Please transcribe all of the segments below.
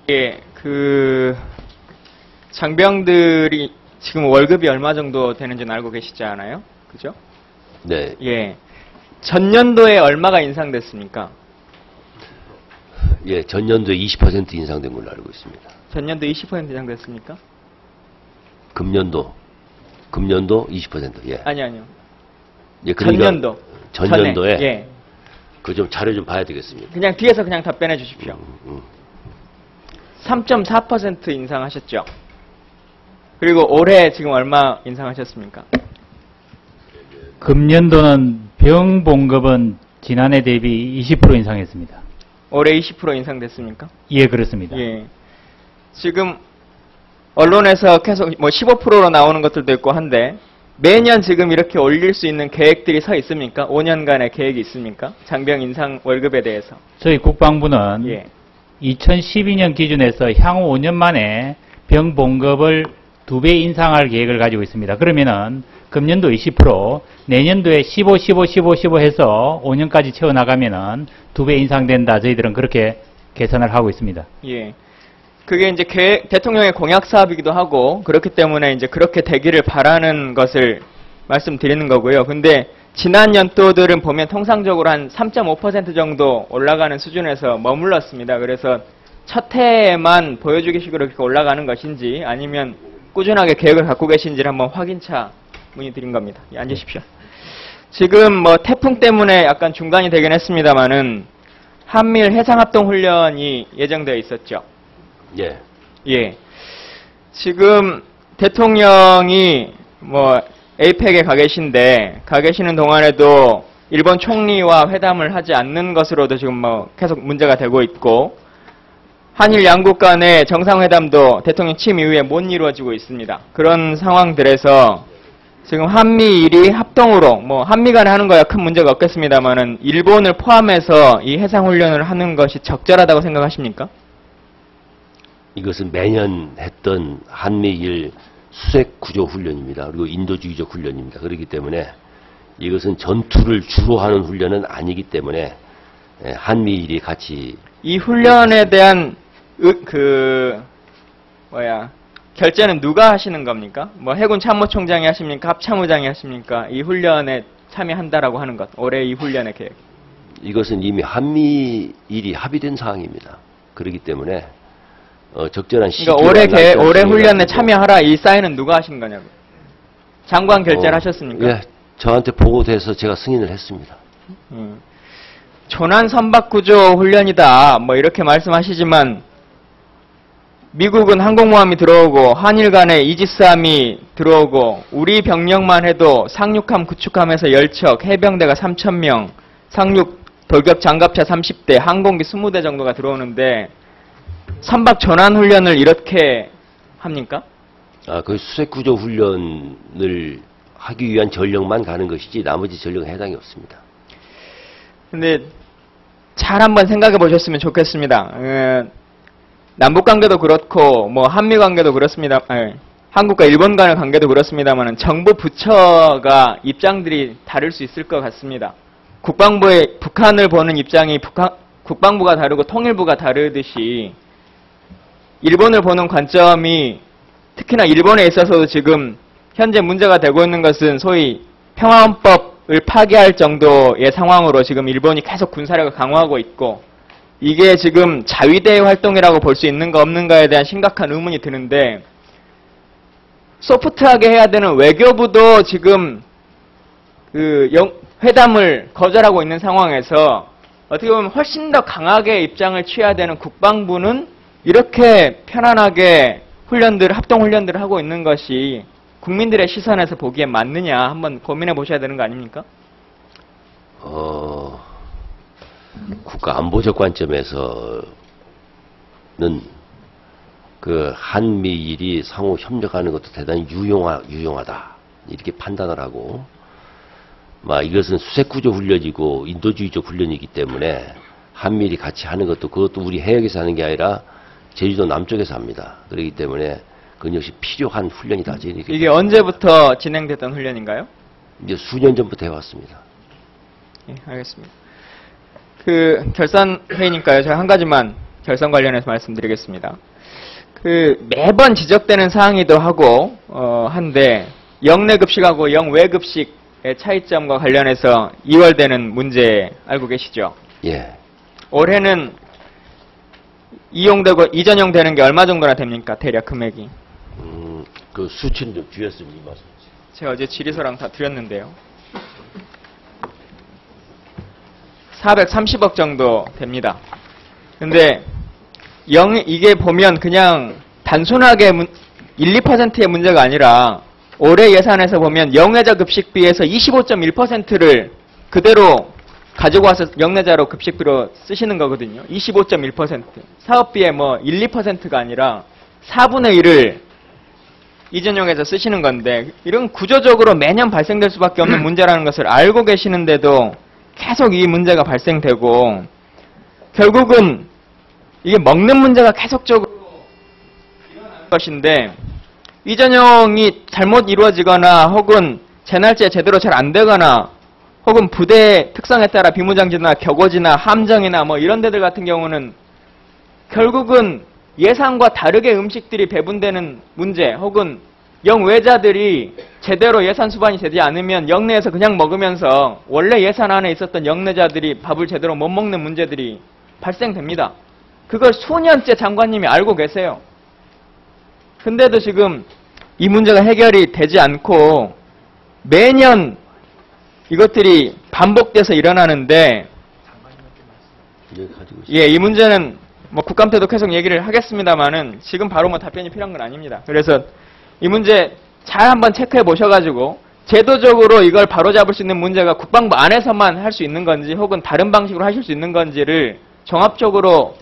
예, 장병들이 지금 월급이 얼마 정도 되는지는 알고 계시지 않아요? 그죠? 네. 예. 전년도에 얼마가 인상됐습니까? 예, 전년도에 20% 인상된 걸로 알고 있습니다. 전년도 20% 인상됐습니까? 금년도 20%. 예. 아니요. 예, 그러니까 전년도에. 예. 그 좀 자료 좀 봐야 되겠습니다. 그냥 뒤에서 그냥 답변해 주십시오. 3.4% 인상하셨죠? 그리고 올해 지금 얼마 인상하셨습니까? 금년도는 병봉급은 지난해 대비 20% 인상했습니다. 올해 20% 인상됐습니까? 예, 그렇습니다. 예. 지금 언론에서 계속 15%로 나오는 것들도 있고 한데 매년 지금 이렇게 올릴 수 있는 계획들이 서 있습니까? 5년간의 계획이 있습니까? 장병 인상 월급에 대해서. 저희 국방부는 예. 2012년 기준에서 향후 5년 만에 병봉급을 2배 인상할 계획을 가지고 있습니다. 그러면은 금년도 20%, 내년도에 15 해서 5년까지 채워나가면은 2배 인상된다. 저희들은 그렇게 계산을 하고 있습니다. 예. 그게 이제 대통령의 공약 사업이기도 하고 그렇기 때문에 이제 그렇게 되기를 바라는 것을 말씀드리는 거고요. 근데 지난 연도들은 보면 통상적으로 한 3.5% 정도 올라가는 수준에서 머물렀습니다. 그래서 첫 해에만 보여주기식으로 이렇게 올라가는 것인지 아니면 꾸준하게 계획을 갖고 계신지를 한번 확인차 문의드린 겁니다. 예, 앉으십시오. 지금 태풍 때문에 약간 중단이 되긴 했습니다만은 한미일 해상합동훈련이 예정되어 있었죠. 예. 예. 지금 대통령이 에이펙에 가 계시는 동안에도 일본 총리와 회담을 하지 않는 것으로도 지금 계속 문제가 되고 있고 한일 양국 간의 정상회담도 대통령 취임 이후에 못 이루어지고 있습니다. 그런 상황들에서 지금 한미일이 합동으로 한미 간에 하는 거야 큰 문제가 없겠습니다만은 일본을 포함해서 이 해상훈련을 하는 것이 적절하다고 생각하십니까? 이것은 매년 했던 한미일 수색구조 훈련입니다. 그리고 인도주의적 훈련입니다. 그렇기 때문에 이것은 전투를 주로 하는 훈련은 아니기 때문에 한미일이 같이 이 훈련에 대한 결제는 누가 하시는 겁니까? 해군 참모총장이 하십니까? 합참의장이 하십니까? 이 훈련에 참여한다라고 하는 것. 올해 이 훈련의 계획. 이것은 이미 한미일이 합의된 사항입니다. 그렇기 때문에 적절한 시기가 그러니까 올해 훈련에 참여하라 이 사인은 누가 하신 거냐고. 장관 결재를 하셨습니까? 예, 저한테 보고돼서 제가 승인을 했습니다. 조난 선박구조 훈련이다 이렇게 말씀하시지만 미국은 항공모함이 들어오고 한일 간에 이지스함이 들어오고 우리 병력만 해도 상륙함 구축함에서 10척, 해병대가 3,000명, 상륙 돌격 장갑차 30대, 항공기 20대 정도가 들어오는데 선박 전환 훈련을 이렇게 합니까? 그 수색구조 훈련을 하기 위한 전력만 가는 것이지 나머지 전력은 해당이 없습니다. 근데 잘 한번 생각해 보셨으면 좋겠습니다. 남북관계도 그렇고 한미관계도 그렇습니다. 한국과 일본 간의 관계도 그렇습니다만 정부 부처가 입장들이 다를 수 있을 것 같습니다. 국방부의 북한을 보는 입장이 국방부가 다르고 통일부가 다르듯이 일본을 보는 관점이 특히나 일본에 있어서도 지금 현재 문제가 되고 있는 것은 소위 평화헌법을 파기할 정도의 상황으로 지금 일본이 계속 군사력을 강화하고 있고 이게 지금 자위대의 활동이라고 볼 수 있는가 없는가에 대한 심각한 의문이 드는데 소프트하게 해야 되는 외교부도 지금 회담을 거절하고 있는 상황에서 어떻게 보면 훨씬 더 강하게 입장을 취해야 되는 국방부는 이렇게 편안하게 합동훈련들을 하고 있는 것이 국민들의 시선에서 보기에 맞느냐 한번 고민해 보셔야 되는 거 아닙니까? 국가 안보적 관점에서는 한미일이 상호 협력하는 것도 대단히 유용하다 이렇게 판단을 하고 이것은 수색구조 훈련이고 인도주의적 훈련이기 때문에 한미일이 같이 하는 것도 그것도 우리 해역에서 하는 게 아니라 제주도 남쪽에서 합니다. 그렇기 때문에 그건 역시 필요한 훈련이다. 이게 언제부터 진행됐던 훈련인가요? 이제 수년 전부터 해왔습니다. 예, 알겠습니다. 결산회의니까요. 제가 한 가지만 결선 관련해서 말씀드리겠습니다. 매번 지적되는 사항이기도 하고 한데 영내급식하고 영외급식의 차이점과 관련해서 이월되는 문제 알고 계시죠? 예. 올해는 이용되고 이전용되는 게 얼마 정도나 됩니까? 대략 금액이. 그 수치는 좀 주였으면 이 말씀. 제가 어제 질의서랑 다 드렸는데요. 430억 정도 됩니다. 근데 이게 보면 그냥 단순하게 1, 2%의 문제가 아니라 올해 예산에서 보면 영내자 급식비에서 25.1%를 그대로 가지고 와서 영내자로 급식비로 쓰시는 거거든요. 25.1%. 사업비의 뭐 1, 2%가 아니라 4분의 1을 이전용에서 쓰시는 건데 이런 구조적으로 매년 발생될 수밖에 없는 문제라는 것을 알고 계시는데도 계속 이 문제가 발생되고 결국은 이게 먹는 문제가 계속적으로 일어나는 것인데 이전용이 잘못 이루어지거나 혹은 재날짜 제대로 잘 안 되거나 혹은 부대 특성에 따라 비무장지나 격오지나 함정이나 뭐 이런 데들 같은 경우는 결국은 예상과 다르게 음식들이 배분되는 문제 혹은 영외자들이 제대로 예산 수반이 되지 않으면 영내에서 그냥 먹으면서 원래 예산 안에 있었던 영내자들이 밥을 제대로 못 먹는 문제들이 발생됩니다. 그걸 수년째 장관님이 알고 계세요. 근데도 지금 이 문제가 해결이 되지 않고 매년 이것들이 반복돼서 일어나는데 예, 이 문제는 뭐 국감 때도 계속 얘기를 하겠습니다만은 지금 바로 뭐 답변이 필요한 건 아닙니다. 그래서 이 문제 잘 한번 체크해 보셔가지고 제도적으로 이걸 바로잡을 수 있는 문제가 국방부 안에서만 할 수 있는 건지 혹은 다른 방식으로 하실 수 있는 건지를 종합적으로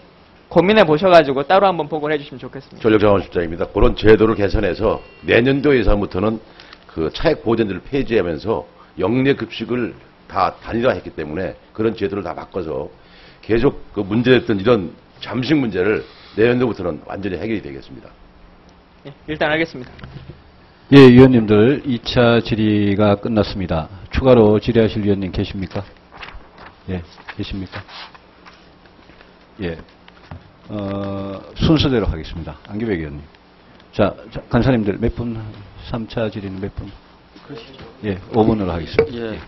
고민해 보셔가지고 따로 한번 보고를 해주시면 좋겠습니다. 전력자원실장입니다. 그런 제도를 개선해서 내년도 예산부터는 그 차액 보전들을 폐지하면서 영내 급식을 다 단일화했기 때문에 그런 제도를 다 바꿔서 계속 그 문제됐던 이런 잠식 문제를 내년도부터는 완전히 해결이 되겠습니다. 예, 일단 알겠습니다. 예, 위원님들 2차 질의가 끝났습니다. 추가로 질의하실 위원님 계십니까? 예, 계십니까? 예, 순서대로 하겠습니다. 안기백 위원님. 자, 간사님들 몇 분? 3차 질의는 몇 분? 예, 5분으로 하겠습니다. 예.